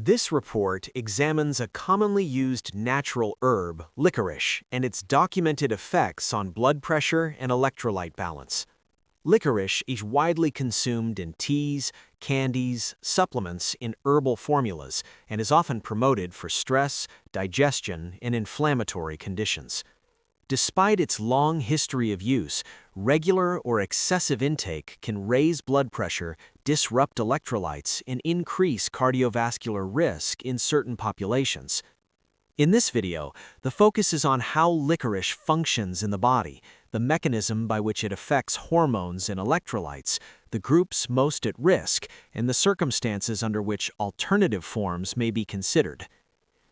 This report examines a commonly used natural herb, licorice, and its documented effects on blood pressure and electrolyte balance. Licorice is widely consumed in teas, candies, supplements, in herbal formulas, and is often promoted for stress, digestion, and inflammatory conditions. Despite its long history of use, regular or excessive intake can raise blood pressure, disrupt electrolytes, and increase cardiovascular risk in certain populations. In this video, the focus is on how licorice functions in the body, the mechanism by which it affects hormones and electrolytes, the groups most at risk, and the circumstances under which alternative forms may be considered.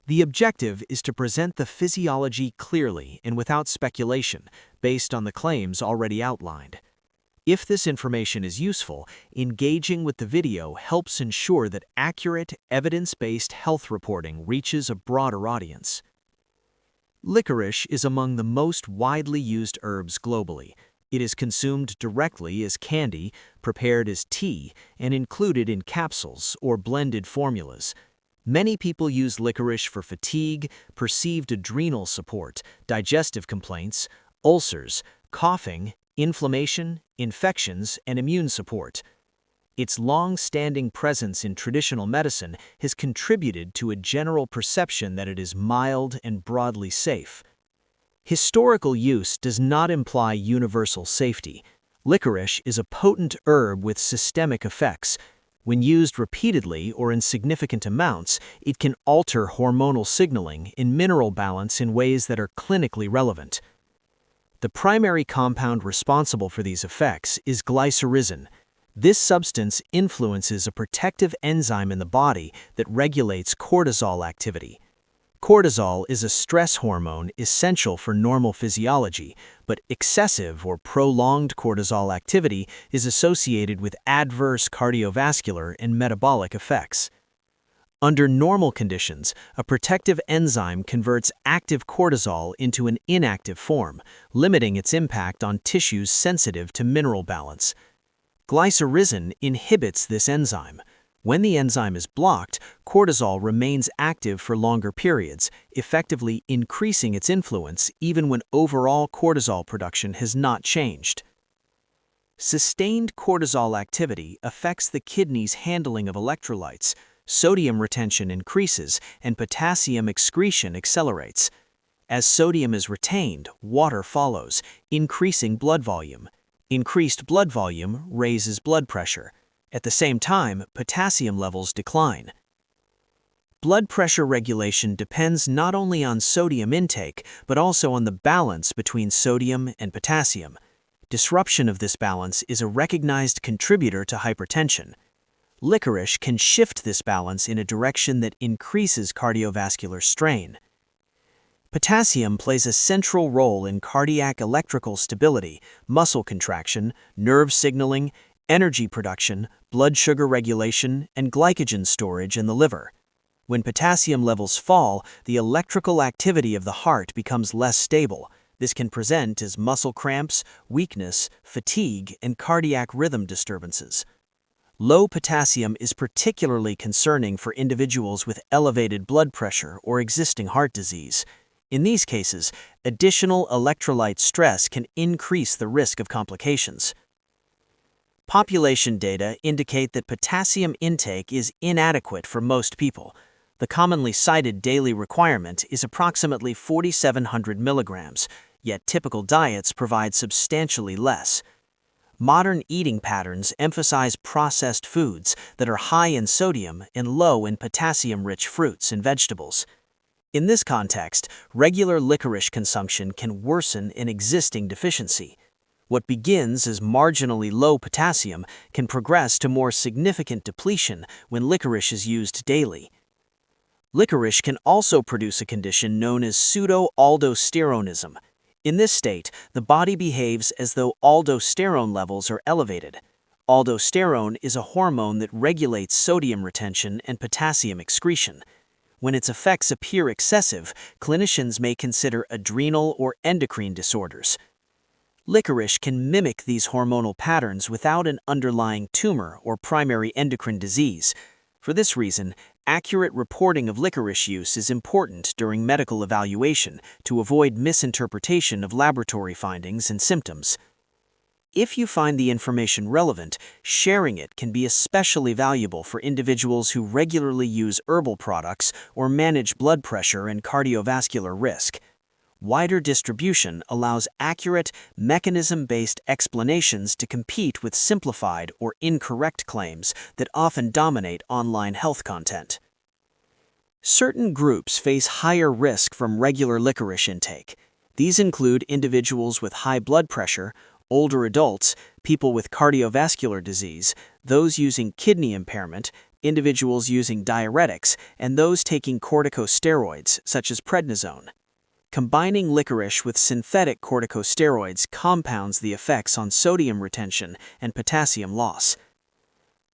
The objective is to present the physiology clearly and without speculation, based on the claims already outlined. If this information is useful, engaging with the video helps ensure that accurate, evidence-based health reporting reaches a broader audience. Licorice is among the most widely used herbs globally. It is consumed directly as candy, prepared as tea, and included in capsules or blended formulas. Many people use licorice for fatigue, perceived adrenal support, digestive complaints, ulcers, coughing, inflammation, infections, and immune support. Its long-standing presence in traditional medicine has contributed to a general perception that it is mild and broadly safe. Historical use does not imply universal safety. Licorice is a potent herb with systemic effects. When used repeatedly or in significant amounts, it can alter hormonal signaling and mineral balance in ways that are clinically relevant. The primary compound responsible for these effects is glycyrrhizin. This substance influences a protective enzyme in the body that regulates cortisol activity. Cortisol is a stress hormone essential for normal physiology, but excessive or prolonged cortisol activity is associated with adverse cardiovascular and metabolic effects. Under normal conditions, a protective enzyme converts active cortisol into an inactive form, limiting its impact on tissues sensitive to mineral balance. Glycyrrhizin inhibits this enzyme. When the enzyme is blocked, cortisol remains active for longer periods, effectively increasing its influence even when overall cortisol production has not changed. Sustained cortisol activity affects the kidney's handling of electrolytes, sodium retention increases, and potassium excretion accelerates. As sodium is retained, water follows, increasing blood volume. Increased blood volume raises blood pressure. At the same time, potassium levels decline. Blood pressure regulation depends not only on sodium intake, but also on the balance between sodium and potassium. Disruption of this balance is a recognized contributor to hypertension. Licorice can shift this balance in a direction that increases cardiovascular strain. Potassium plays a central role in cardiac electrical stability, muscle contraction, nerve signaling, energy production, blood sugar regulation, and glycogen storage in the liver. When potassium levels fall, the electrical activity of the heart becomes less stable. This can present as muscle cramps, weakness, fatigue, and cardiac rhythm disturbances. Low potassium is particularly concerning for individuals with elevated blood pressure or existing heart disease. In these cases, additional electrolyte stress can increase the risk of complications. Population data indicate that potassium intake is inadequate for most people. The commonly cited daily requirement is approximately 4,700 milligrams, yet typical diets provide substantially less. Modern eating patterns emphasize processed foods that are high in sodium and low in potassium-rich fruits and vegetables. In this context, regular licorice consumption can worsen an existing deficiency. What begins as marginally low potassium can progress to more significant depletion when licorice is used daily. Licorice can also produce a condition known as pseudo-aldosteronism. In this state, the body behaves as though aldosterone levels are elevated. Aldosterone is a hormone that regulates sodium retention and potassium excretion. When its effects appear excessive, clinicians may consider adrenal or endocrine disorders. Licorice can mimic these hormonal patterns without an underlying tumor or primary endocrine disease. For this reason, Accurate reporting of licorice use is important during medical evaluation to avoid misinterpretation of laboratory findings and symptoms. If you find the information relevant, sharing it can be especially valuable for individuals who regularly use herbal products or manage blood pressure and cardiovascular risk. Wider distribution allows accurate, mechanism-based explanations to compete with simplified or incorrect claims that often dominate online health content. Certain groups face higher risk from regular licorice intake. These include individuals with high blood pressure, older adults, people with cardiovascular disease, those using kidney impairment, individuals using diuretics, and those taking corticosteroids, such as prednisone. Combining licorice with synthetic corticosteroids compounds the effects on sodium retention and potassium loss.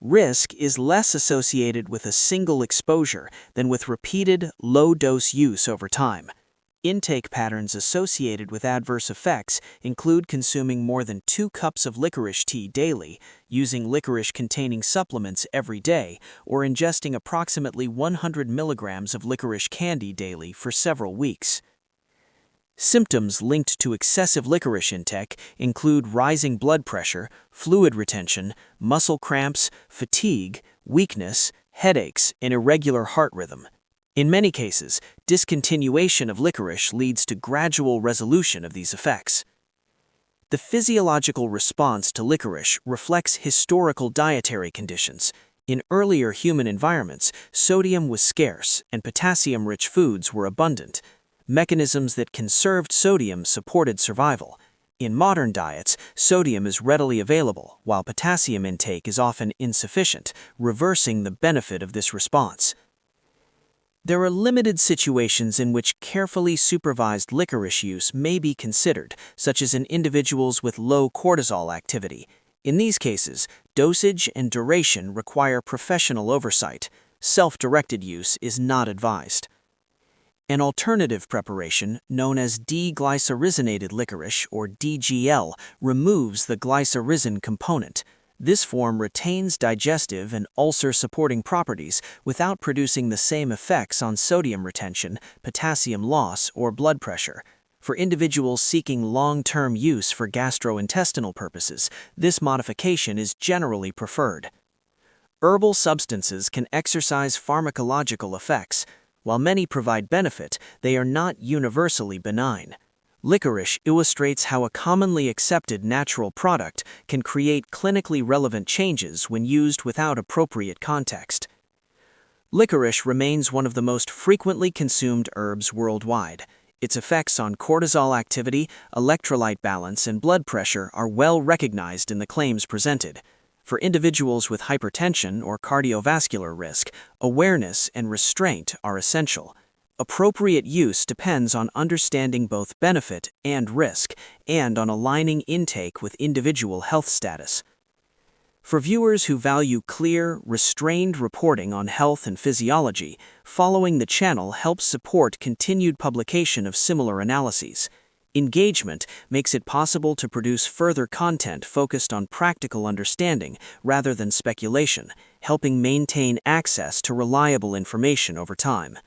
Risk is less associated with a single exposure than with repeated, low-dose use over time. Intake patterns associated with adverse effects include consuming more than 2 cups of licorice tea daily, using licorice-containing supplements every day, or ingesting approximately 100 milligrams of licorice candy daily for several weeks. Symptoms linked to excessive licorice intake include rising blood pressure, fluid retention, muscle cramps, fatigue, weakness, headaches, and irregular heart rhythm. In many cases, discontinuation of licorice leads to gradual resolution of these effects. The physiological response to licorice reflects historical dietary conditions. In earlier human environments, sodium was scarce and potassium-rich foods were abundant. Mechanisms that conserved sodium supported survival. In modern diets, sodium is readily available, while potassium intake is often insufficient, reversing the benefit of this response. There are limited situations in which carefully supervised licorice use may be considered, such as in individuals with low cortisol activity. In these cases, dosage and duration require professional oversight. Self-directed use is not advised. An alternative preparation, known as D-glycyrrhizinated licorice, or DGL, removes the glycyrrhizin component. This form retains digestive and ulcer-supporting properties without producing the same effects on sodium retention, potassium loss, or blood pressure. For individuals seeking long-term use for gastrointestinal purposes, this modification is generally preferred. Herbal substances can exercise pharmacological effects. While many provide benefit, they are not universally benign. Licorice illustrates how a commonly accepted natural product can create clinically relevant changes when used without appropriate context. Licorice remains one of the most frequently consumed herbs worldwide. Its effects on cortisol activity, electrolyte balance, and blood pressure are well recognized in the claims presented. For individuals with hypertension or cardiovascular risk, awareness and restraint are essential. Appropriate use depends on understanding both benefit and risk, and on aligning intake with individual health status. For viewers who value clear, restrained reporting on health and physiology, following the channel helps support continued publication of similar analyses. Engagement makes it possible to produce further content focused on practical understanding rather than speculation, helping maintain access to reliable information over time.